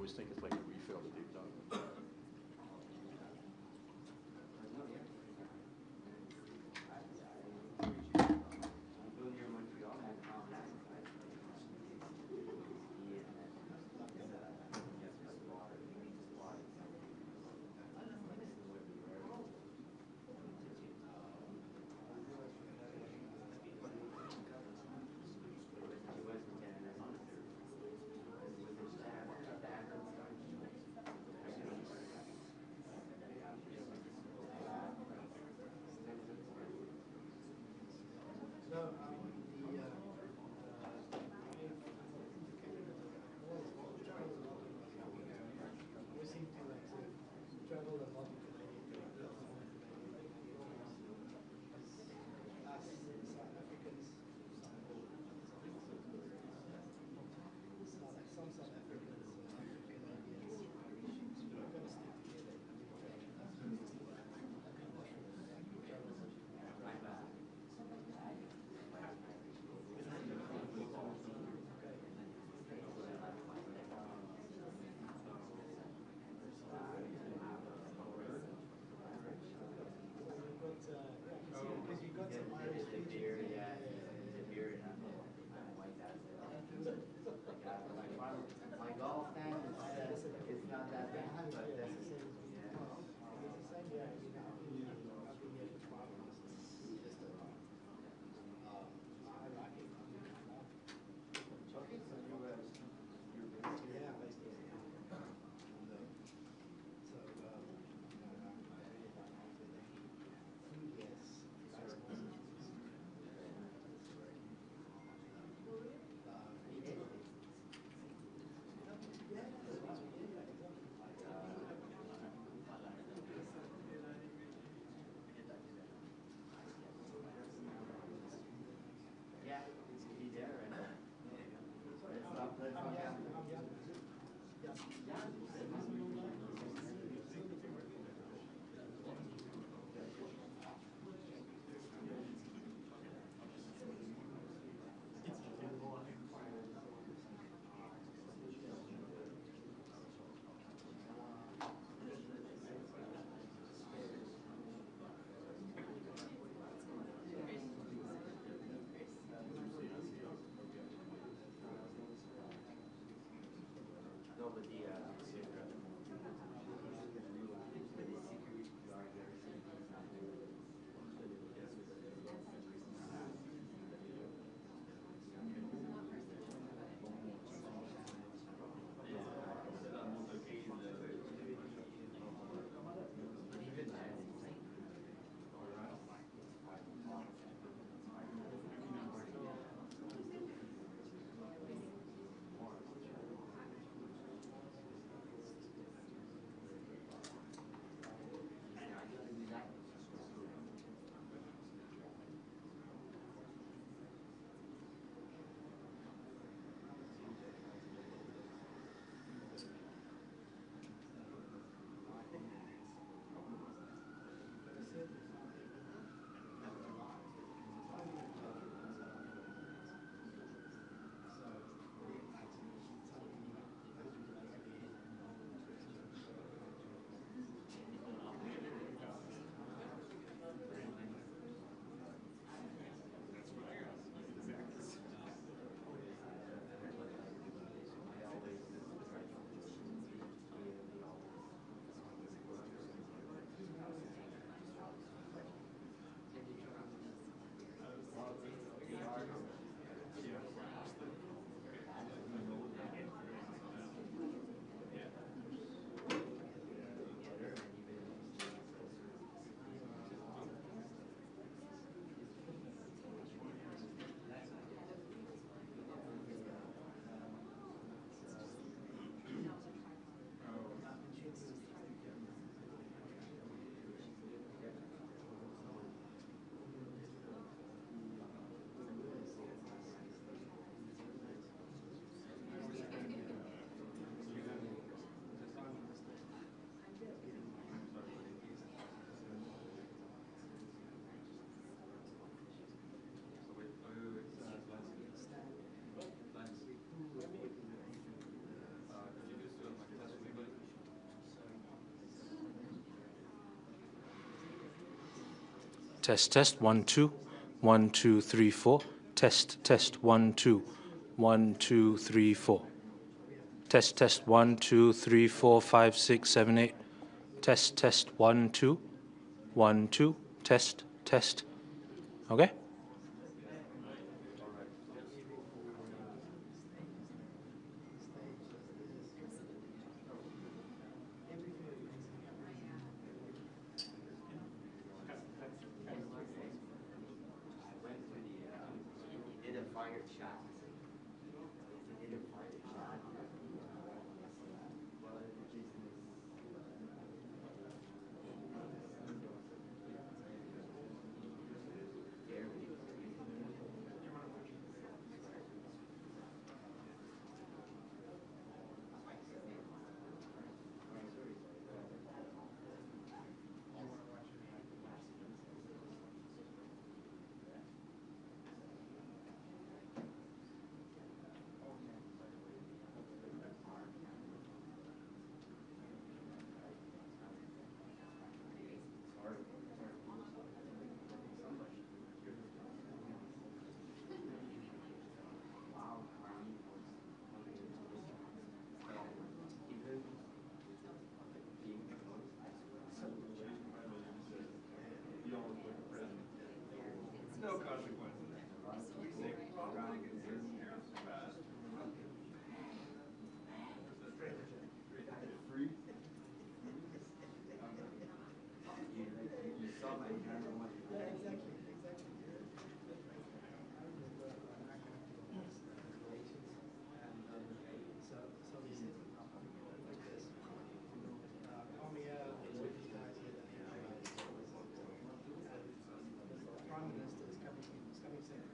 always think it's like a refill that they've done. My golf time is not that bad, but yeah, it's be there, and let's not have no, but the Test, test, 1, 2, 1, 2, 3, 4. Test, test, 1, 2, 1, 2, 3, 4. Test, test, 1, 2, 3, 4, 5, 6, 7, 8. Test, test, 1, 2, 1, 2. Test, test. Okay? He did a fired shot. He did a fired shot. Well, the business. No consequences. You saw my camera one. Yeah, exactly. So we sit like this. Army out, these guys here that analyze. The Prime Minister is coming soon.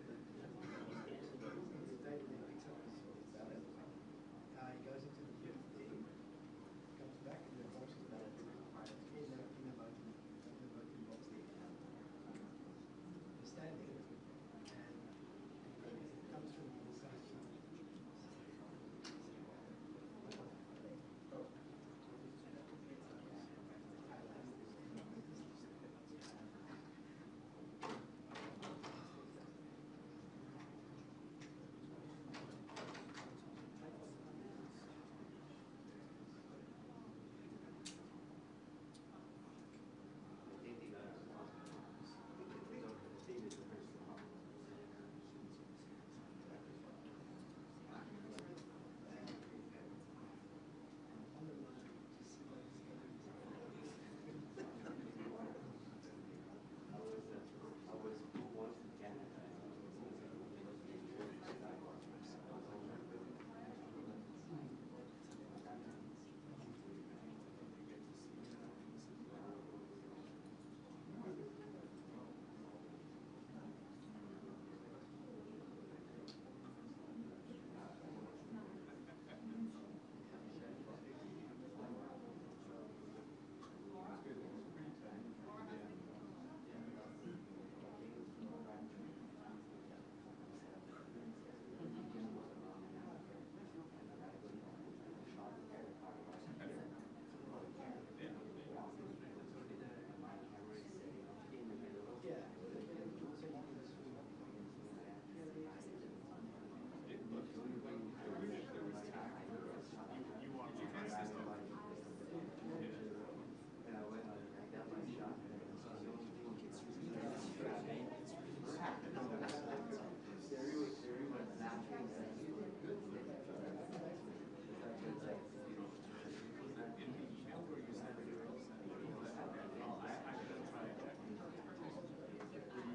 The date when he picks up his ballot. He goes into the booth there, comes back and reports his ballot in the voting box there. He's standing and comes through the side.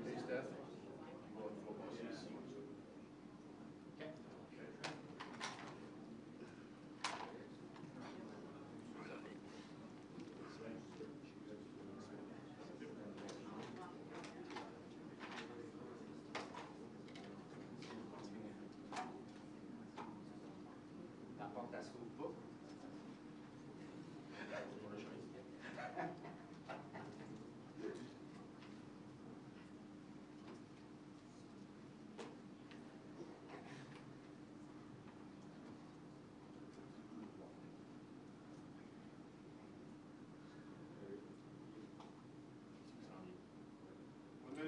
Hey, Steph, you going to football season? T'apportes ta scoop book. When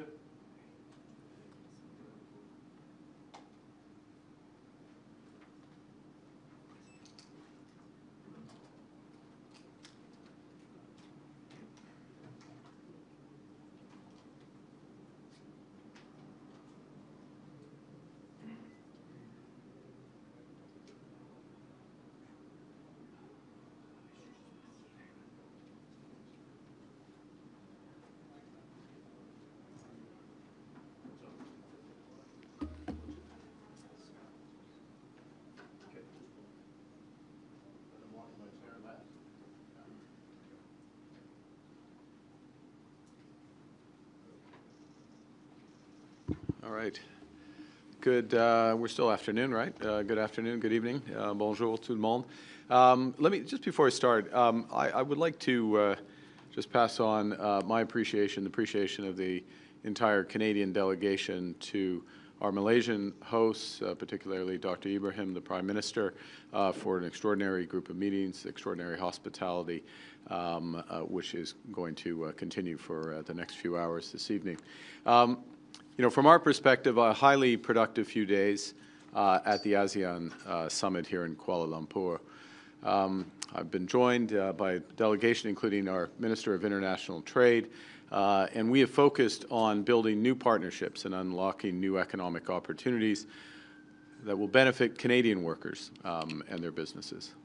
All right. Good. We're still afternoon, right? Good afternoon. Good evening. Bonjour tout le monde. Let me just before I start, I would like to just pass on my appreciation, the appreciation of the entire Canadian delegation to our Malaysian hosts, particularly Dr. Ibrahim, the Prime Minister, for an extraordinary group of meetings, extraordinary hospitality, which is going to continue for the next few hours this evening. You know, from our perspective, a highly productive few days at the ASEAN Summit here in Kuala Lumpur. I've been joined by a delegation including our Minister of International Trade, and we have focused on building new partnerships and unlocking new economic opportunities that will benefit Canadian workers and their businesses.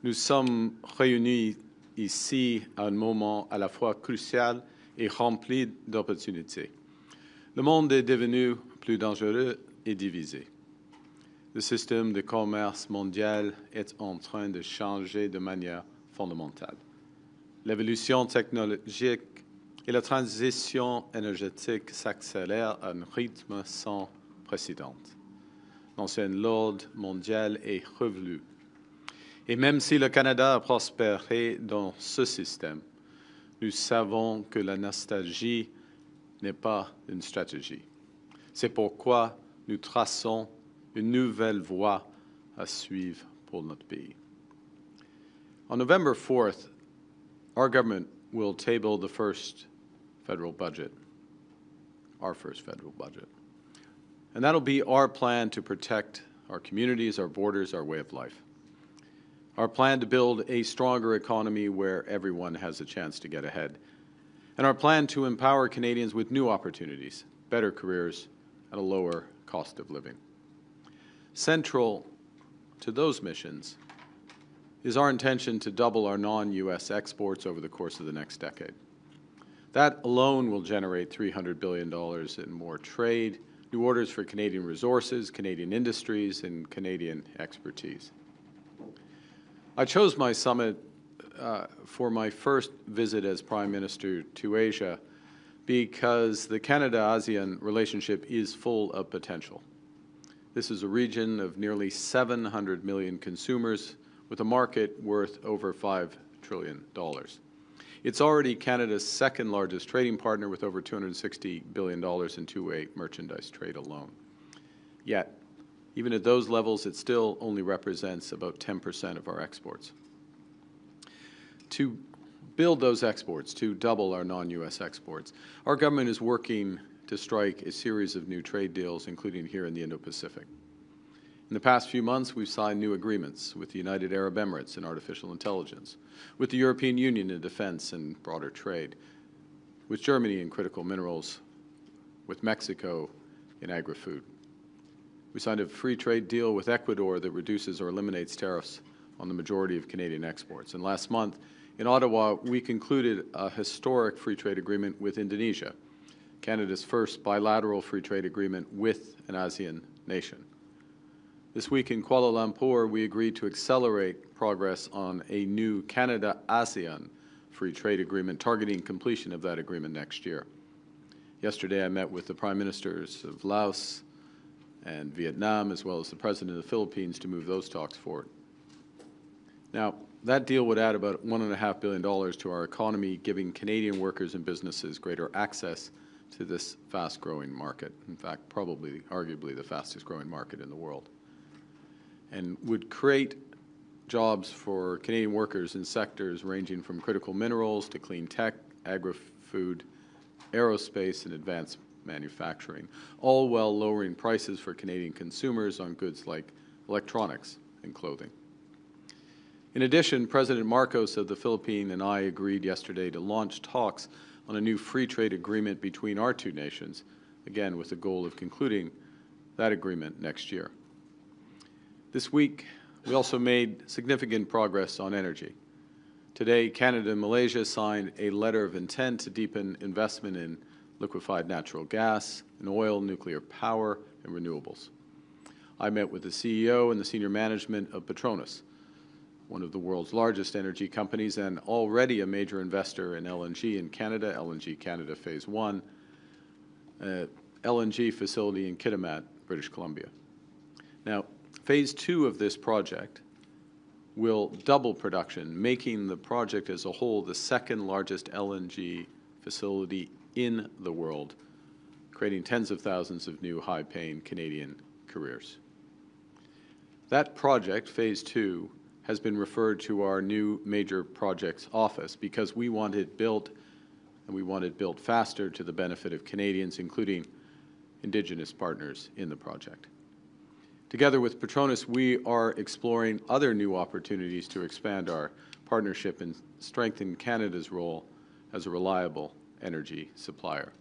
Nous sommes réunis ici à un moment à la fois crucial et rempli d'opportunités. Le monde est devenu plus dangereux et divisé. Le système de commerce mondial est en train de changer de manière fondamentale. L'évolution technologique et la transition énergétique s'accélèrent à un rythme sans précédent. L'ancien ordre mondial est revenu. Et même si le Canada a prospéré dans ce système, nous savons que la nostalgie n'est pas une stratégie. C'est pourquoi nous traçons une nouvelle voie à suivre pour notre pays. On November 4th, our government will table the first federal budget, our first federal budget. And that'll be our plan to protect our communities, our borders, our way of life. Our plan to build a stronger economy where everyone has a chance to get ahead. And our plan to empower Canadians with new opportunities, better careers, and a lower cost of living. Central to those missions is our intention to double our non-U.S. exports over the course of the next decade. That alone will generate $300 billion in more trade, new orders for Canadian resources, Canadian industries, and Canadian expertise. I chose my summit for my first visit as Prime Minister to Asia because the Canada-ASEAN relationship is full of potential. This is a region of nearly 700 million consumers with a market worth over $5 trillion. It's already Canada's second largest trading partner with over $260 billion in two-way merchandise trade alone. Yet, even at those levels, it still only represents about 10% of our exports. To build those exports, to double our non-U.S. exports, our government is working to strike a series of new trade deals, including here in the Indo-Pacific. In the past few months, we've signed new agreements with the United Arab Emirates in artificial intelligence, with the European Union in defense and broader trade, with Germany in critical minerals, with Mexico in agri-food. We signed a free trade deal with Ecuador that reduces or eliminates tariffs on the majority of Canadian exports. And last month, in Ottawa, we concluded a historic free trade agreement with Indonesia, Canada's first bilateral free trade agreement with an ASEAN nation. This week in Kuala Lumpur, we agreed to accelerate progress on a new Canada-ASEAN free trade agreement, targeting completion of that agreement next year. Yesterday, I met with the Prime Ministers of Laos and Vietnam, as well as the President of the Philippines, to move those talks forward. Now, that deal would add about $1.5 billion to our economy, giving Canadian workers and businesses greater access to this fast-growing market. In fact, probably, arguably, the fastest-growing market in the world. And would create jobs for Canadian workers in sectors ranging from critical minerals to clean tech, agri-food, aerospace, and advanced manufacturing, all while lowering prices for Canadian consumers on goods like electronics and clothing. In addition, President Marcos of the Philippines and I agreed yesterday to launch talks on a new free trade agreement between our two nations, again with the goal of concluding that agreement next year. This week, we also made significant progress on energy. Today, Canada and Malaysia signed a letter of intent to deepen investment in liquefied natural gas, in oil, nuclear power, and renewables. I met with the CEO and the senior management of Petronas, one of the world's largest energy companies and already a major investor in LNG in Canada, LNG Canada Phase 1, LNG facility in Kitimat, British Columbia. Now, phase 2 of this project will double production, making the project as a whole the second largest LNG facility in the world, creating tens of thousands of new high-paying Canadian careers. That project, phase 2, has been referred to our new major projects office because we want it built, and we want it built faster to the benefit of Canadians, including Indigenous partners in the project. Together with Petronas, we are exploring other new opportunities to expand our partnership and strengthen Canada's role as a reliable energy supplier.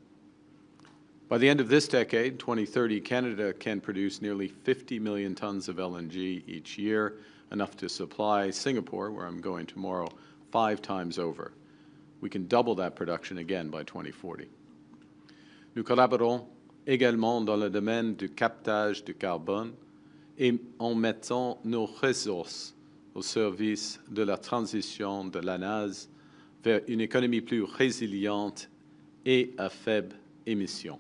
By the end of this decade, 2030, Canada can produce nearly 50 million tons of LNG each year, enough to supply Singapore, where I'm going tomorrow, 5 times over. We can double that production again by 2040. Nous collaborons également dans le domaine du captage du carbone et en mettant nos ressources au service de la transition de l'ANAS vers une économie plus résiliente et à faible émission,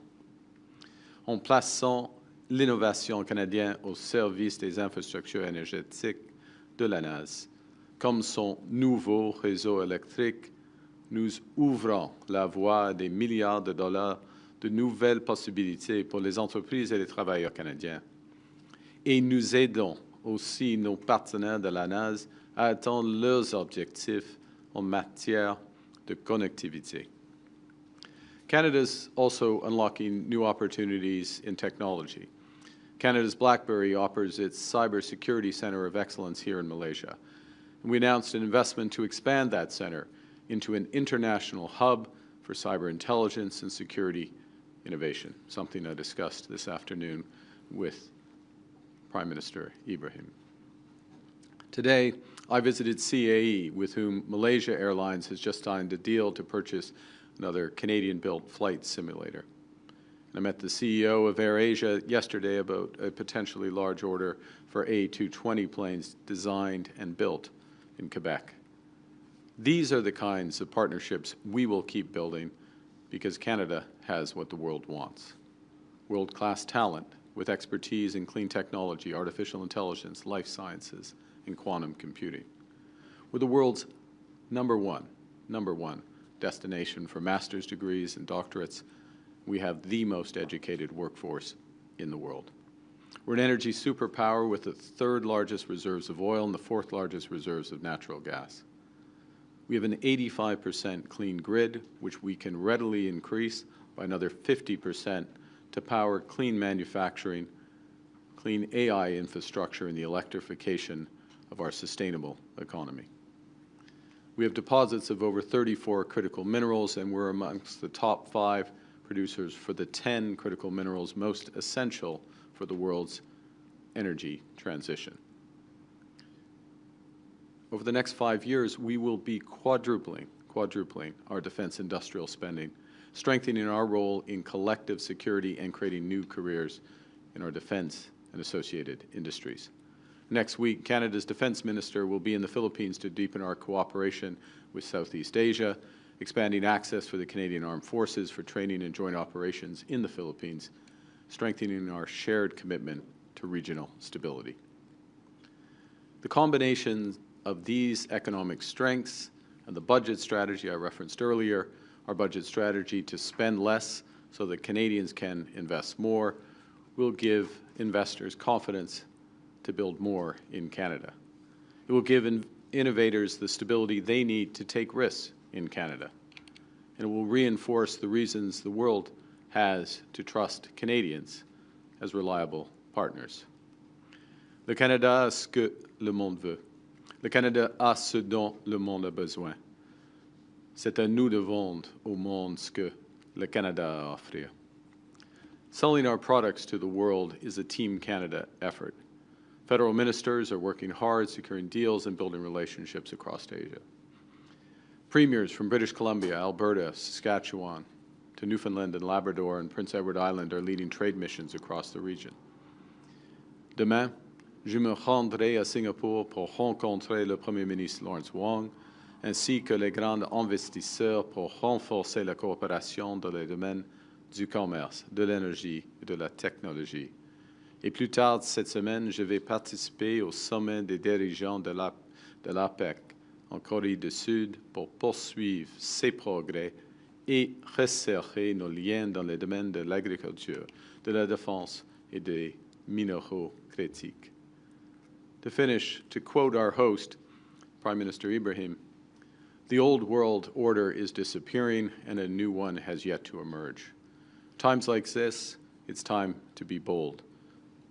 en plaçant l'innovation canadienne au service des infrastructures énergétiques de l'ANAS. Comme son nouveau réseau électrique, nous ouvrons la voie à des milliards de dollars de nouvelles possibilités pour les entreprises et les travailleurs canadiens. Et nous aidons aussi nos partenaires de l'ANAS à atteindre leurs objectifs en matière de connectivité. Canada's also unlocking new opportunities in technology. Canada's BlackBerry offers its Cybersecurity Center of Excellence here in Malaysia. And we announced an investment to expand that center into an international hub for cyber intelligence and security innovation, something I discussed this afternoon with Prime Minister Ibrahim. Today, I visited CAE, with whom Malaysia Airlines has just signed a deal to purchase another Canadian-built flight simulator. And I met the CEO of AirAsia yesterday about a potentially large order for A220 planes designed and built in Quebec. These are the kinds of partnerships we will keep building because Canada has what the world wants: world-class talent with expertise in clean technology, artificial intelligence, life sciences, and quantum computing. We're the world's number one destination for master's degrees and doctorates. We have the most educated workforce in the world. We're an energy superpower with the 3rd largest reserves of oil and the 4th largest reserves of natural gas. We have an 85% clean grid, which we can readily increase by another 50% to power clean manufacturing, clean AI infrastructure, and the electrification of our sustainable economy. We have deposits of over 34 critical minerals, and we're amongst the top 5 producers for the 10 critical minerals most essential for the world's energy transition. Over the next 5 years, we will be quadrupling our defense industrial spending, strengthening our role in collective security and creating new careers in our defense and associated industries. Next week, Canada's Defense Minister will be in the Philippines to deepen our cooperation with Southeast Asia, expanding access for the Canadian Armed Forces for training and joint operations in the Philippines, strengthening our shared commitment to regional stability. The combination of these economic strengths and the budget strategy I referenced earlier, our budget strategy to spend less so that Canadians can invest more, will give investors confidence to build more in Canada. It will give innovators the stability they need to take risks in Canada. And it will reinforce the reasons the world has to trust Canadians as reliable partners. Le Canada a ce que le monde veut. Le Canada a ce dont le monde a besoin. C'est à nous de vendre au monde ce que le Canada a à offrir. Selling our products to the world is a Team Canada effort. Federal ministers are working hard, securing deals and building relationships across Asia. Premiers from British Columbia, Alberta, Saskatchewan, to Newfoundland and Labrador and Prince Edward Island are leading trade missions across the region. Demain, je me rendrai à Singapour pour rencontrer le Premier ministre Lawrence Wong, ainsi que les grands investisseurs pour renforcer la coopération dans les domaines du commerce, de l'énergie et de la technologie. Et plus tard cette semaine, je vais participer au sommet des dirigeants de l'APEC en Corée du Sud pour poursuivre ces progrès et resserrer nos liens dans les domaines de l'agriculture, de la défense et des minéraux critiques. To finish, to quote our host, Prime Minister Ibrahim, "The old world order is disappearing and a new one has yet to emerge. Times like this, it's time to be bold,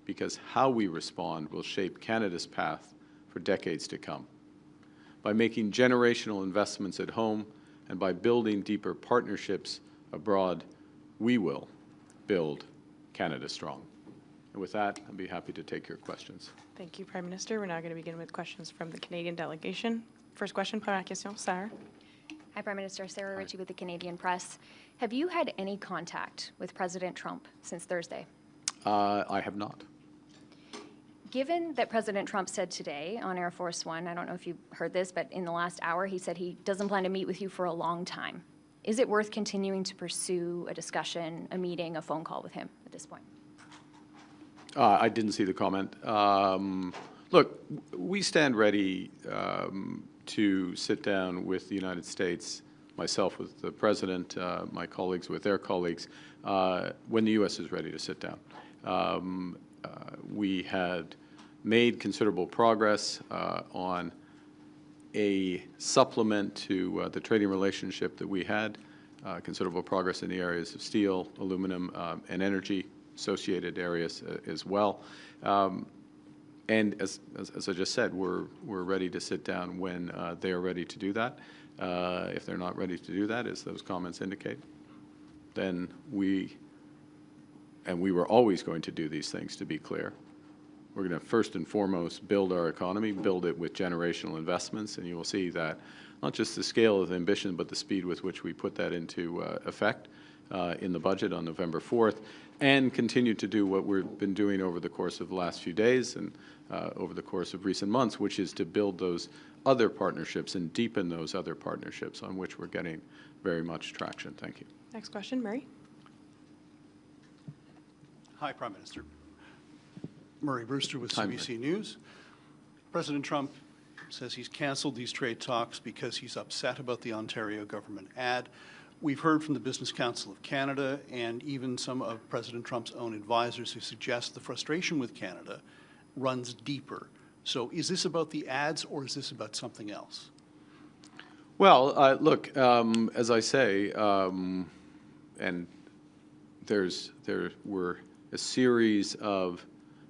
because how we respond will shape Canada's path for decades to come. By making generational investments at home and by building deeper partnerships abroad, we will build Canada strong." And with that, I'd be happy to take your questions. Thank you, Prime Minister. We're now going to begin with questions from the Canadian delegation. First question, première question, Sarah. Hi, Prime Minister. Sarah Ritchie with the Canadian Press. Have you had any contact with President Trump since Thursday? I have not. Given that President Trump said today on Air Force One, I don't know if you heard this, but in the last hour he said he doesn't plan to meet with you for a long time. Is it worth continuing to pursue a discussion, a meeting, a phone call with him at this point? I didn't see the comment. Look, we stand ready to sit down with the United States, myself with the President, my colleagues with their colleagues, when the U.S. is ready to sit down. We had made considerable progress on a supplement to the trading relationship that we had, considerable progress in the areas of steel, aluminum, and energy, associated areas as well. And as I just said, we're ready to sit down when they are ready to do that. If they're not ready to do that, as those comments indicate, then we were always going to do these things, to be clear. We're going to first and foremost build our economy, build it with generational investments, and you will see that not just the scale of the ambition, but the speed with which we put that into effect in the budget on November 4th, and continue to do what we've been doing over the course of the last few days and over the course of recent months, which is to build those other partnerships and deepen those other partnerships on which we're getting very much traction. Thank you. Next question, Murray. Hi, Prime Minister. Murray Brewster with Hi, CBC News. President Trump says he's canceled these trade talks because he's upset about the Ontario government ad. We've heard from the Business Council of Canada and even some of President Trump's own advisors who suggest the frustration with Canada runs deeper. So is this about the ads or is this about something else? Well, look, as I say, and there were a series of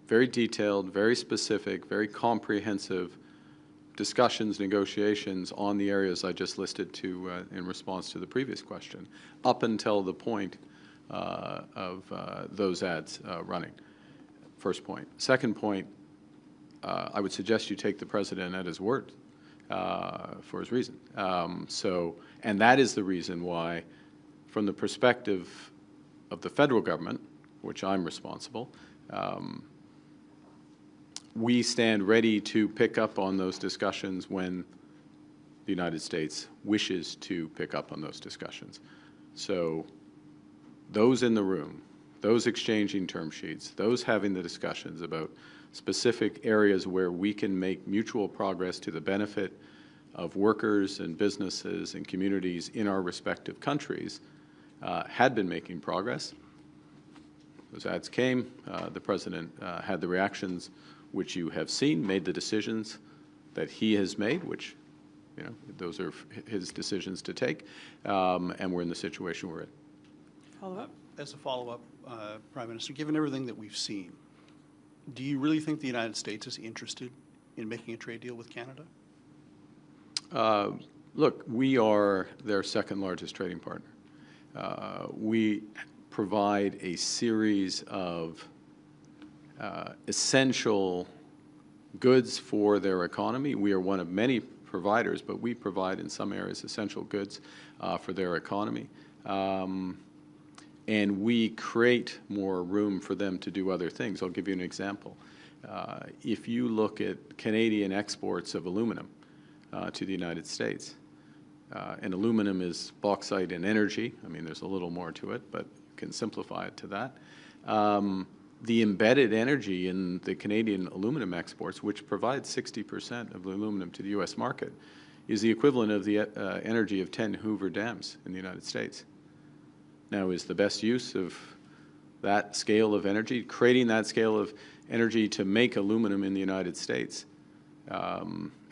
very detailed, very specific, very comprehensive discussions, negotiations on the areas I just listed to in response to the previous question, up until the point of those ads running. First point. Second point, I would suggest you take the President at his word for his reason. And that is the reason why, from the perspective of the federal government, which I'm responsible, we stand ready to pick up on those discussions when the United States wishes to pick up on those discussions. So those in the room, those exchanging term sheets, those having the discussions about specific areas where we can make mutual progress to the benefit of workers and businesses and communities in our respective countries, had been making progress. Those ads came. The President had the reactions which you have seen, made the decisions that he has made, which, you know, those are his decisions to take, and we're in the situation we're in. Follow-up. As a follow-up, Prime Minister, given everything that we've seen, do you really think the United States is interested in making a trade deal with Canada? Look, we are their second largest trading partner. We provide a series of essential goods for their economy. We are one of many providers, but we provide in some areas essential goods for their economy. And we create more room for them to do other things. I'll give you an example. If you look at Canadian exports of aluminum to the United States, and aluminum is bauxite and energy. I mean, there's a little more to it, but can simplify it to that. The embedded energy in the Canadian aluminum exports, which provides 60% of the aluminum to the U.S. market, is the equivalent of the energy of 10 Hoover dams in the United States. Now, is the best use of that scale of energy, creating that scale of energy to make aluminum in the United States,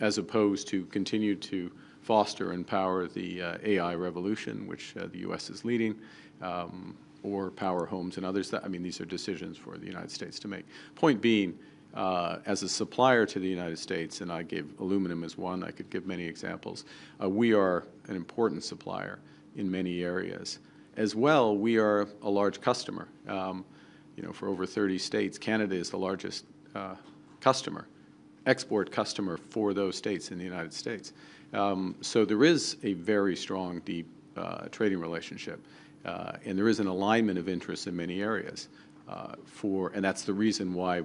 as opposed to continue to foster and power the AI revolution, which the U.S. is leading, or power homes and others. I mean, these are decisions for the United States to make. Point being, as a supplier to the United States, and I gave aluminum as one, I could give many examples, we are an important supplier in many areas. As well, we are a large customer. You know, for over 30 states, Canada is the largest export customer for those states in the United States. So there is a very strong, deep trading relationship, and there is an alignment of interests in many areas. And that's the reason why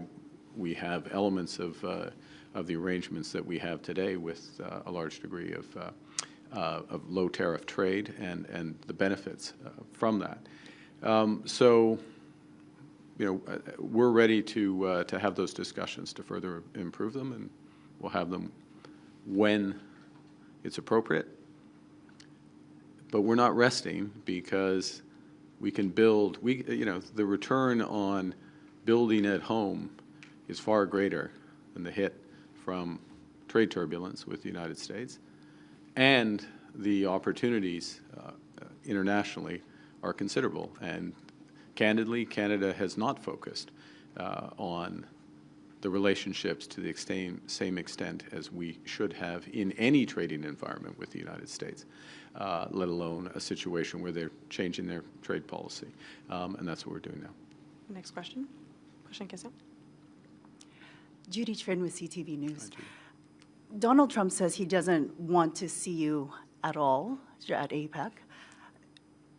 we have elements of the arrangements that we have today with a large degree of low tariff trade and the benefits from that. So, you know, we're ready to have those discussions to further improve them, and we'll have them when it's appropriate. But we're not resting, because we can build. You know, the return on building at home is far greater than the hit from trade turbulence with the United States, and the opportunities internationally are considerable. And candidly, Canada has not focused on the relationships to the same extent as we should have in any trading environment with the United States, let alone a situation where they're changing their trade policy. And that's what we're doing now. Next question. Prochaine question. Judy Trin with CTV News. Donald Trump says he doesn't want to see you at all at APEC.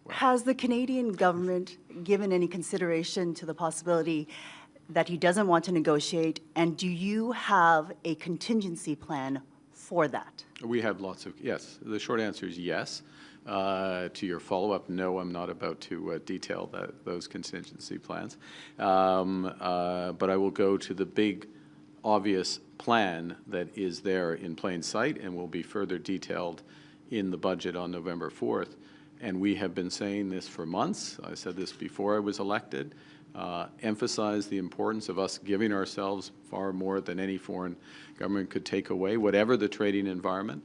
Has the Canadian government given any consideration to the possibility that he doesn't want to negotiate, and do you have a contingency plan for that? We have lots of, yes. The short answer is yes. To your follow-up, no, I'm not about to detail those contingency plans. But I will go to the big, obvious plan that is there in plain sight and will be further detailed in the budget on November 4th. And we have been saying this for months. I said this before I was elected. Emphasize the importance of us giving ourselves far more than any foreign government could take away, whatever the trading environment.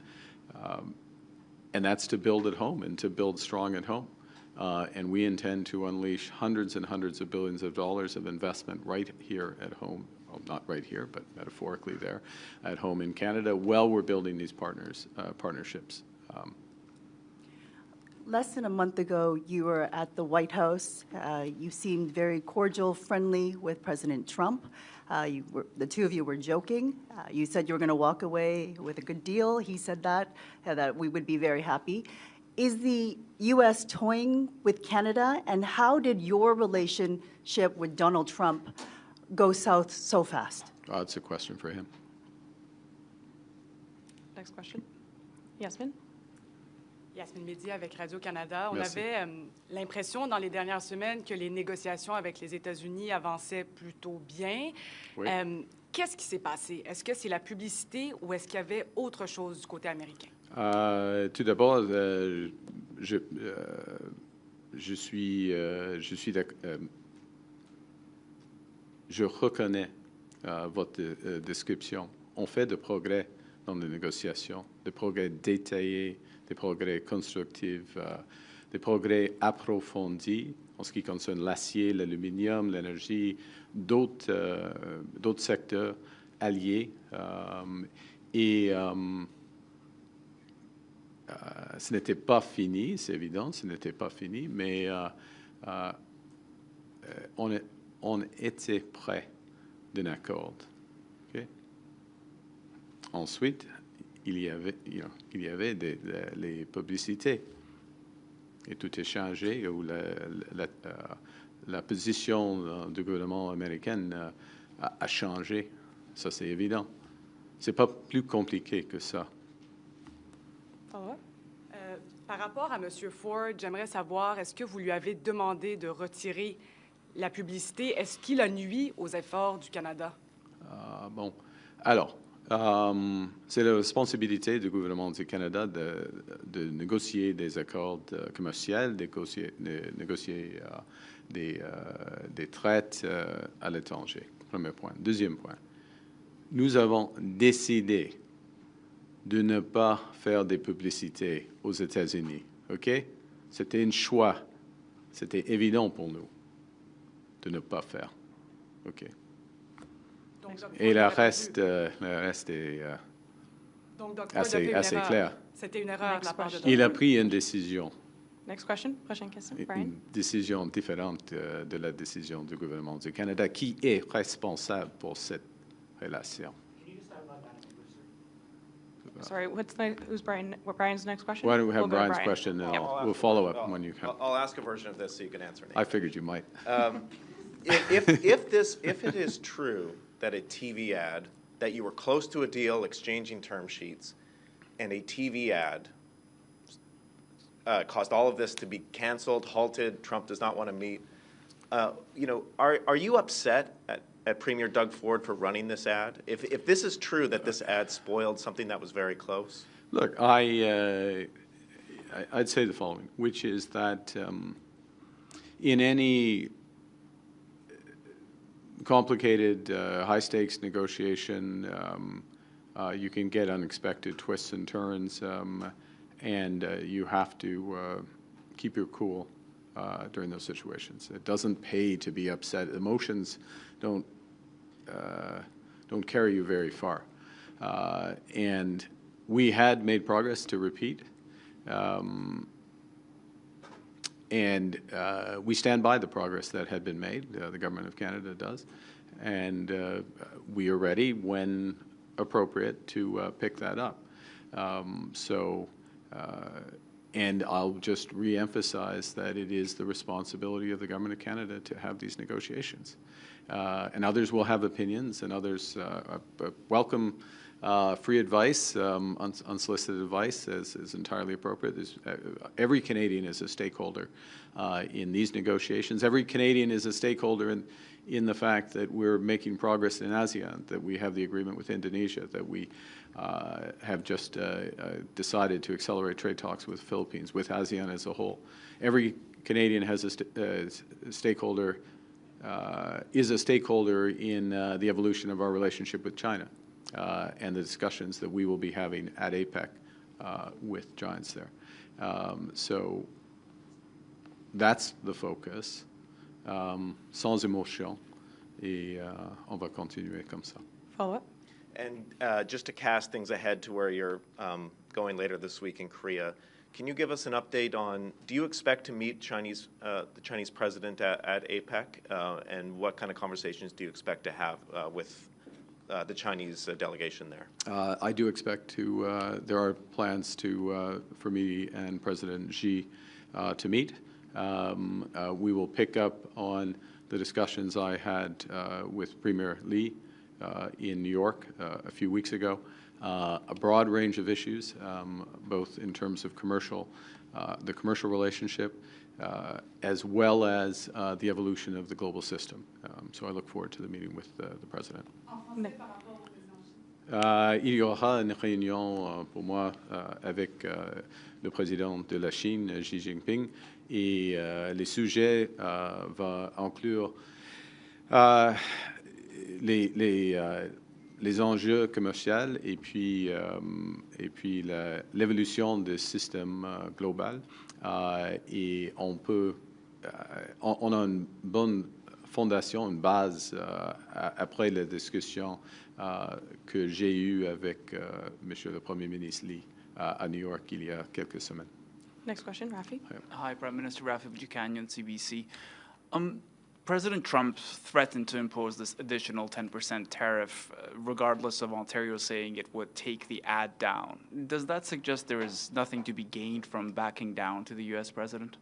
And that's to build at home and to build strong at home. And we intend to unleash hundreds and hundreds of billions of dollars of investment right here at home. Well, not right here, but metaphorically there, at home in Canada, while we're building these partnerships. Less than a month ago, you were at the White House. You seemed very cordial, friendly with President Trump. The two of you were joking. You said you were going to walk away with a good deal. He said that we would be very happy. Is the U.S. toying with Canada, and how did your relationship with Donald Trump go south so fast? It's a question for him. Next question. Yasmine. Yasmine Mehdi avec Radio-Canada. On Merci. avait l'impression dans les dernières semaines que les négociations avec les États-Unis avançaient plutôt bien. Oui. Qu'est-ce qui s'est passé? Est-ce que c'est la publicité ou est-ce qu'il y avait autre chose du côté américain? Tout d'abord, je reconnais votre description. On fait de progrès dans les négociations, des progrès détaillés, des progrès constructifs, des progrès approfondis en ce qui concerne l'acier, l'aluminium, l'énergie, d'autres secteurs alliés. Et ce n'était pas fini, c'est évident, ce n'était pas fini, mais on était près d'un accord. Okay? Ensuite, il y avait les publicités. Et tout est changé, où la position du gouvernement américain a changé. Ça, c'est évident. Ce n'est pas plus compliqué que ça. Follow-up. Par rapport à M. Ford, j'aimerais savoir, est-ce que vous lui avez demandé de retirer la publicité? Est-ce qu'il a nui aux efforts du Canada? Bon, alors, c'est la responsabilité du gouvernement du Canada de négocier des accords commerciaux, de négocier des traités à l'étranger. Premier point. Deuxième point, nous avons décidé de ne pas faire des publicités aux États-Unis. OK? C'était un choix. C'était évident pour nous de ne pas faire. OK? Donc, Doug Et Ford le n'aurait pas reste est Donc, Doug Ford a fait assez, une assez erreur. clair. C'était une erreur de la part de Doug Il a Ford. pris une décision, Next question. Prochaine question. Brian. une décision différente de la décision du gouvernement du Canada qui est responsable pour cette relation. Sorry, who's Brian? What Brian's next question? Why don't we have We'll go to Brian's Brian. question, and Yep. we'll follow up when you come. I'll ask a version of this so you can answer, Nate. I figured you might. If it is true that a TV ad, that you were close to a deal, exchanging term sheets, and a TV ad caused all of this to be canceled, halted, Trump does not want to meet, are you upset at Premier Doug Ford for running this ad? If this is true that this ad spoiled something that was very close? Look, I'd say the following, which is that in any complicated, high-stakes negotiation, you can get unexpected twists and turns, and you have to keep your cool during those situations. It doesn't pay to be upset. Emotions don't carry you very far. And we had made progress, to repeat, and we stand by the progress that had been made. The Government of Canada does. And we are ready, when appropriate, to pick that up. And I'll just re-emphasize that it is the responsibility of the Government of Canada to have these negotiations. And others will have opinions, and others welcome free advice, unsolicited advice is entirely appropriate. Every Canadian is a stakeholder in these negotiations. Every Canadian is a stakeholder in the fact that we're making progress in ASEAN, that we have the agreement with Indonesia, that we have just decided to accelerate trade talks with the Philippines, with ASEAN as a whole. Every Canadian has a stakeholder, is a stakeholder in the evolution of our relationship with China and the discussions that we will be having at APEC with giants there. So that's the focus, sans émotion, et on va continuer comme ça. Follow up. And just to cast things ahead to where you're going later this week in Korea, can you give us an update on, do you expect to meet the Chinese president at APEC? And what kind of conversations do you expect to have with the Chinese delegation there? I do expect to, there are plans for me and President Xi to meet. We will pick up on the discussions I had with Premier Lee in New York a few weeks ago. A broad range of issues, both in terms of the commercial relationship, as well as the evolution of the global system. So I look forward to the meeting with the President. Il y aura une réunion pour moi avec le président de la Chine, Xi Jinping, et les sujets vont inclure les enjeux commerciaux et puis l'évolution du système global. Et on a une bonne fondation, une base après la discussion que j'ai eue avec Monsieur le Premier ministre Lee à New York il y a quelques semaines. Next question, Rafi. Hi, Prime Minister Rafi Buchanan, CBC. President Trump threatened to impose this additional 10% tariff, regardless of Ontario saying it would take the ad down. Does that suggest there is nothing to be gained from backing down to the U.S. president?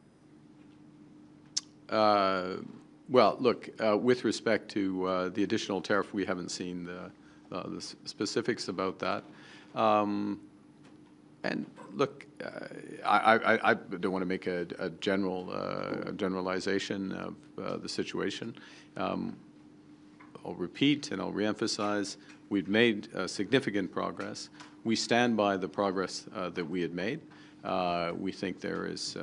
Well, look, with respect to the additional tariff, we haven't seen the specifics about that. And look, I don't want to make a generalization of the situation. I'll repeat and I'll reemphasize, we've made significant progress. We stand by the progress that we had made. We think there is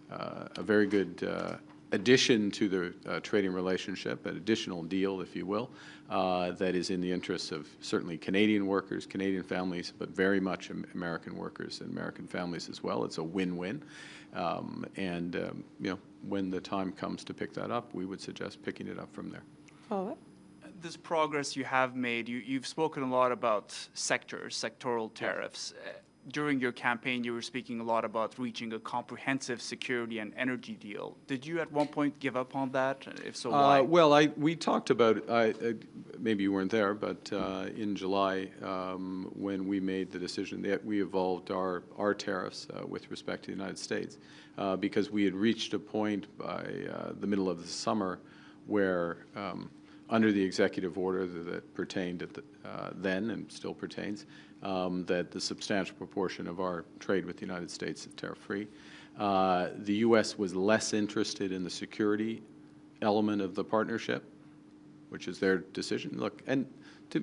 a very good addition to the trading relationship, an additional deal, if you will, that is in the interests of certainly Canadian workers, Canadian families, but very much American workers and American families as well. It's a win-win. You know, when the time comes to pick that up, we would suggest picking it up from there. Follow-up? This progress you have made, you've spoken a lot about sectoral tariffs. During your campaign, you were speaking a lot about reaching a comprehensive security and energy deal. Did you at one point give up on that? If so, why? Well, we talked about, maybe you weren't there, but in July, when we made the decision that we evolved our tariffs with respect to the United States, because we had reached a point by the middle of the summer where under the executive order that pertained at then and still pertains, that the substantial proportion of our trade with the United States is tariff-free. The U.S. was less interested in the security element of the partnership, which is their decision. Look, and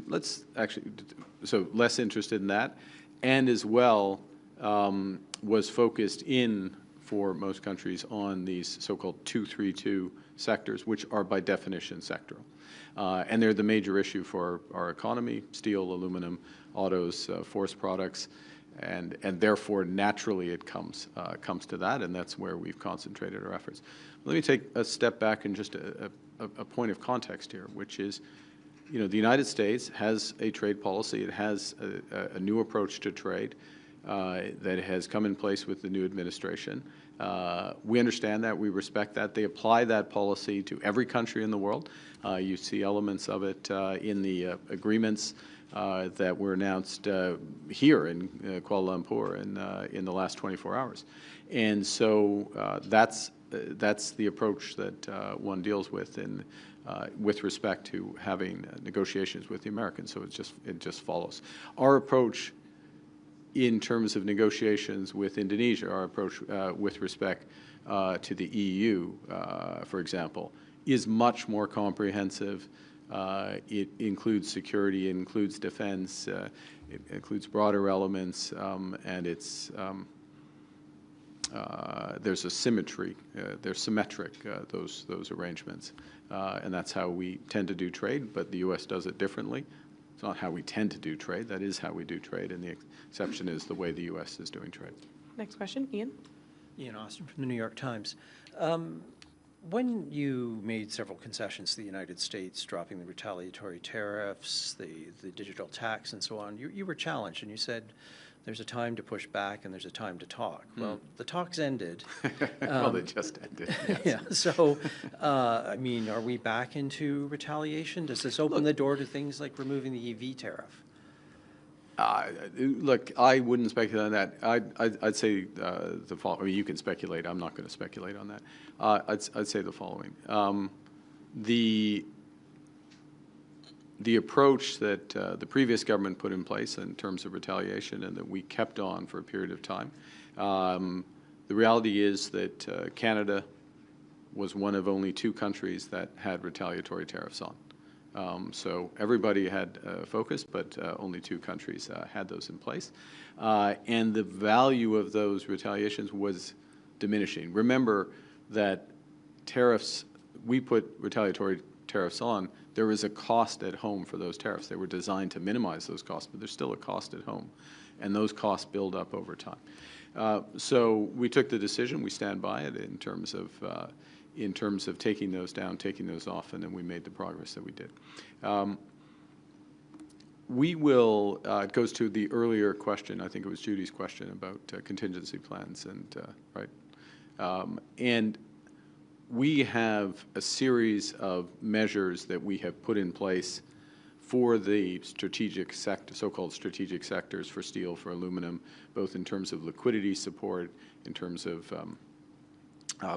let's actually, so less interested in that, and as well was focused in, for most countries, on these so-called 232 sectors, which are by definition sectoral. And they're the major issue for our economy: steel, aluminum, autos, forest products, and therefore naturally it comes to that, and that's where we've concentrated our efforts. Let me take a step back and just a point of context here, which is, you know, the United States has a trade policy. It has a new approach to trade that has come in place with the new administration. We understand that. We respect that. They apply that policy to every country in the world. You see elements of it in the agreements that were announced here in Kuala Lumpur in the last 24 hours. And so that's the approach that one deals with with respect to having negotiations with the Americans. So it just follows. Our approach in terms of negotiations with Indonesia, our approach with respect to the EU, for example, is much more comprehensive. It includes security, it includes defense, it includes broader elements, and it's there's a symmetry. They're symmetric, those arrangements, and that's how we tend to do trade. But the U.S. does it differently. It's not how we tend to do trade. That is how we do trade, and the exception is the way the U.S. is doing trade. Next question, Ian. Ian Austin from the New York Times. When you made several concessions to the United States, dropping the retaliatory tariffs, the digital tax, and so on, you were challenged, and you said there's a time to push back and there's a time to talk. Well, the talks ended. Well, they just ended. Yes. Yeah. So, I mean, are we back into retaliation? Does this open the door to things like removing the EV tariff? Look, I wouldn't speculate on that. I'd say the following. I mean, you can speculate. I'm not going to speculate on that. I'd say the following. The approach that the previous government put in place in terms of retaliation and that we kept on for a period of time, the reality is that Canada was one of only 2 countries that had retaliatory tariffs on. So everybody had focus, but only 2 countries had those in place. And the value of those retaliations was diminishing. Remember that tariffs, we put retaliatory tariffs on, there is a cost at home for those tariffs. They were designed to minimize those costs, but there's still a cost at home. And those costs build up over time. So we took the decision, we stand by it in terms of taking those down, taking those off, and then we made the progress that we did. We will, it goes to the earlier question, I think it was Judy's question about contingency plans, and right. And we have a series of measures that we have put in place for the strategic sector, so-called strategic sectors for steel, for aluminum, both in terms of liquidity support, in terms of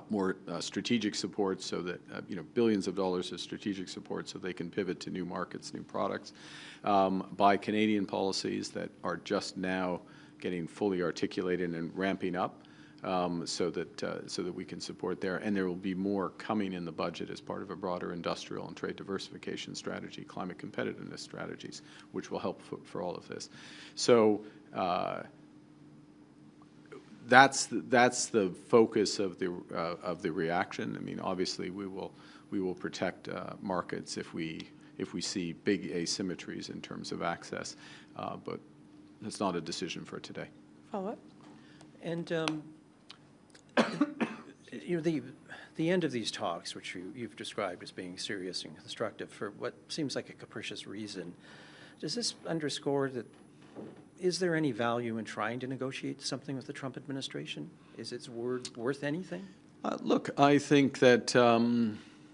more strategic support, so that billions of dollars of strategic support so they can pivot to new markets, new products, by Canadian policies that are just now getting fully articulated and ramping up so that we can support there. And there will be more coming in the budget as part of a broader industrial and trade diversification strategy, climate competitiveness strategies, which will help for all of this. So that's the focus of the reaction. I mean, obviously, we will protect markets if we see big asymmetries in terms of access, but it's not a decision for today. Follow up. And you know, the end of these talks, which you've described as being serious and constructive for what seems like a capricious reason, does this underscore that? Is there any value in trying to negotiate something with the Trump administration? Is its word worth anything? Look, I think that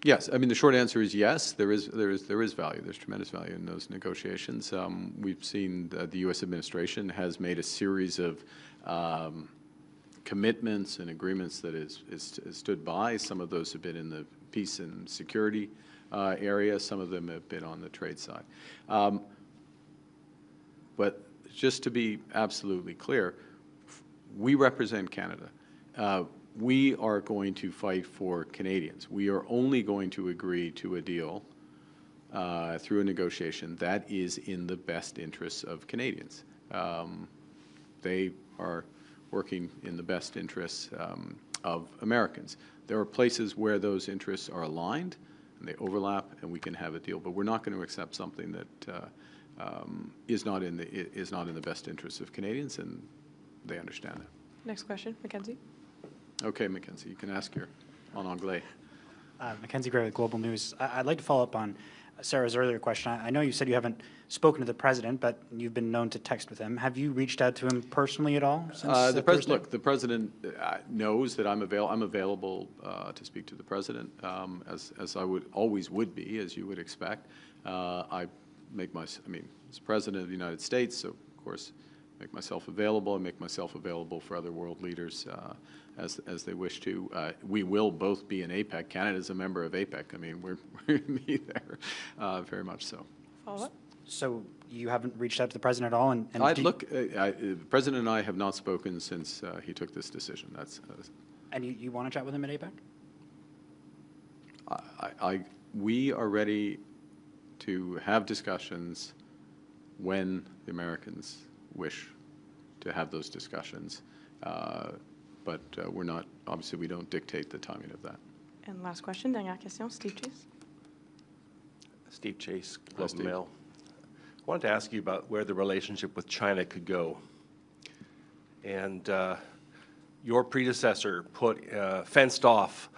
yes. I mean, the short answer is yes. There is value. There's tremendous value in those negotiations. We've seen the U.S. administration has made a series of commitments and agreements that is stood by. Some of those have been in the peace and security area. Some of them have been on the trade side. But just to be absolutely clear, we represent Canada. We are going to fight for Canadians. We are only going to agree to a deal through a negotiation that is in the best interests of Canadians. They are working in the best interests of Americans. There are places where those interests are aligned and they overlap, and we can have a deal. But we're not going to accept something that is not in the best interests of Canadians, and they understand that. Next question, Mackenzie. Okay, Mackenzie, you can ask your en anglais. Mackenzie Gray with Global News. I'd like to follow up on Sarah's earlier question. I know you said you haven't spoken to the president, but you've been known to text with him. Have you reached out to him personally at all since the president knows that I'm available to speak to the president, as I would be, as you would expect. I mean, as president of the United States, so of course, make myself available. I make myself available for other world leaders as they wish to. We will both be in APEC. Canada's a member of APEC. I mean, we're going to be there, very much so. Follow up. So you haven't reached out to the president at all? The president and I have not spoken since he took this decision. And you want to chat with him at APEC? We are ready to have discussions when the Americans wish to have those discussions. But we're not, obviously we don't dictate the timing of that. And last question, dernière question, Steve Chase. Steve Chase, Globe and Mail. I wanted to ask you about where the relationship with China could go. And your predecessor fenced off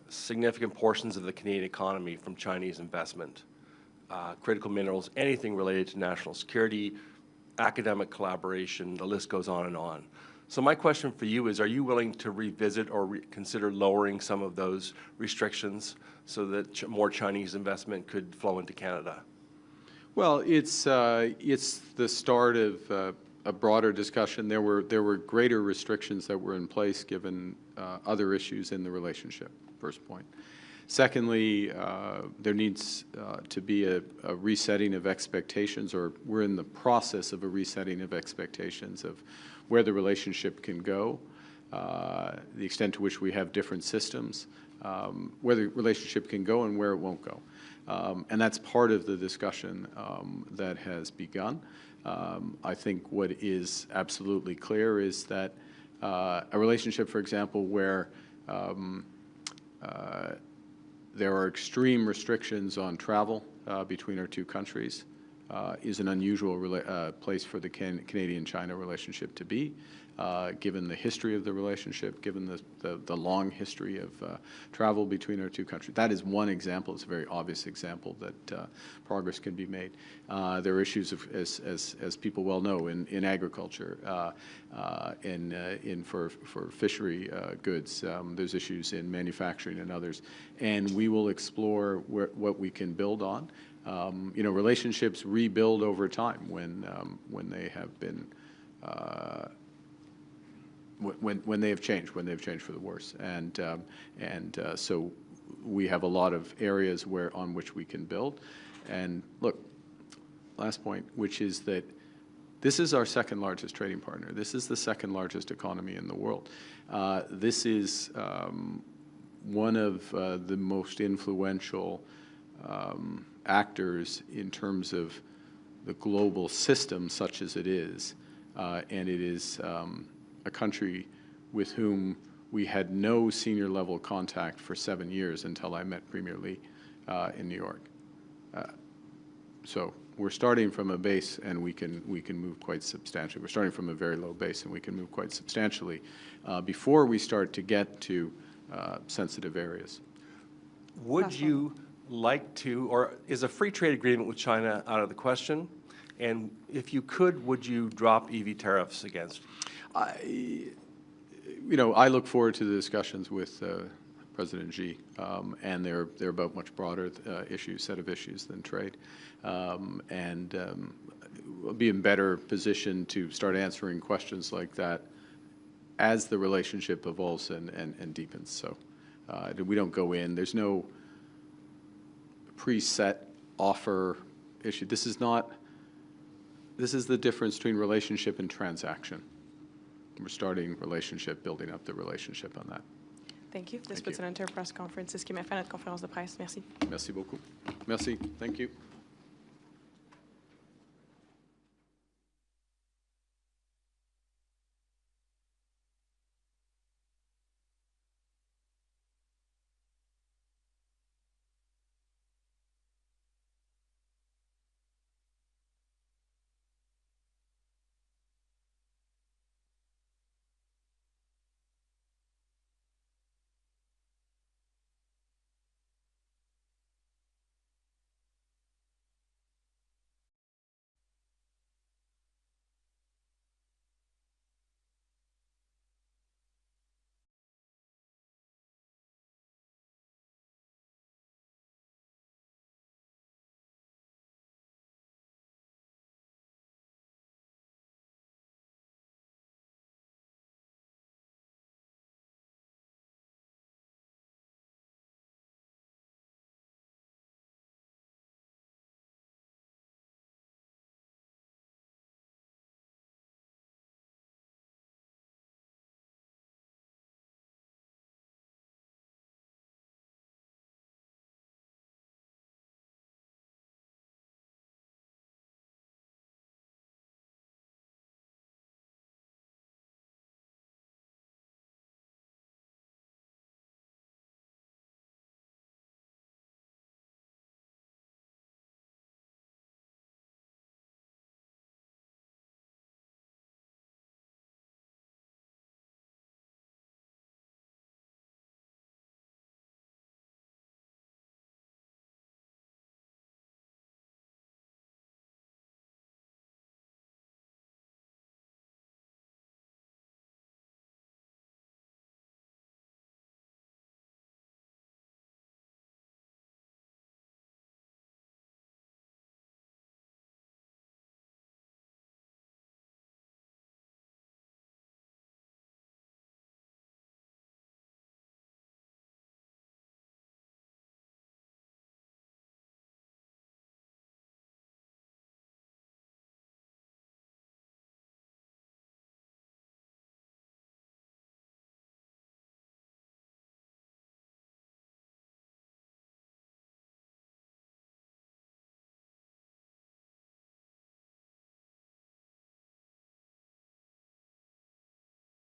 significant portions of the Canadian economy from Chinese investment, critical minerals, anything related to national security, academic collaboration, the list goes on and on. So my question for you is, are you willing to revisit or consider lowering some of those restrictions so that more Chinese investment could flow into Canada? Well, it's the start of a broader discussion. There were greater restrictions that were in place given other issues in the relationship, first point. Secondly, there needs to be a resetting of expectations, or we're in the process of a resetting of expectations of where the relationship can go, the extent to which we have different systems, where the relationship can go and where it won't go. And that's part of the discussion that has begun. I think what is absolutely clear is that a relationship, for example, where there are extreme restrictions on travel between our two countries is an unusual place for the Canadian-China relationship to be, given the history of the relationship, given the long history of travel between our two countries. That is one example. It's a very obvious example that progress can be made. There are issues of, as people well know, in agriculture, for fishery goods. There's issues in manufacturing and others, and we will explore what we can build on. Relationships rebuild over time when they have been when they have changed for the worse, and so we have a lot of areas on which we can build. And look, last point, which is that This is our second largest trading partner. This is the second largest economy in the world. This is one of the most influential actors in terms of the global system, such as it is. And it is a country with whom we had no senior level contact for 7 years until I met Premier Lee in New York. So we're starting from a base, and we can move quite substantially. We're starting from a very low base, and we can move quite substantially before we start to get to sensitive areas. Would you like to, or is a free trade agreement with China out of the question? And if you could, would you drop EV tariffs against? I look forward to the discussions with President Xi, and they're about much broader set of issues than trade, and we'll be in better position to start answering questions like that as the relationship evolves and deepens. So we don't go in. There's no preset offer issue. This is the difference between relationship and transaction. We're starting relationship, building up the relationship on that. Thank you. This puts an end to our press conference. C'est ce qui met fin à notre conférence de presse. Merci. Merci beaucoup. Merci. Thank you.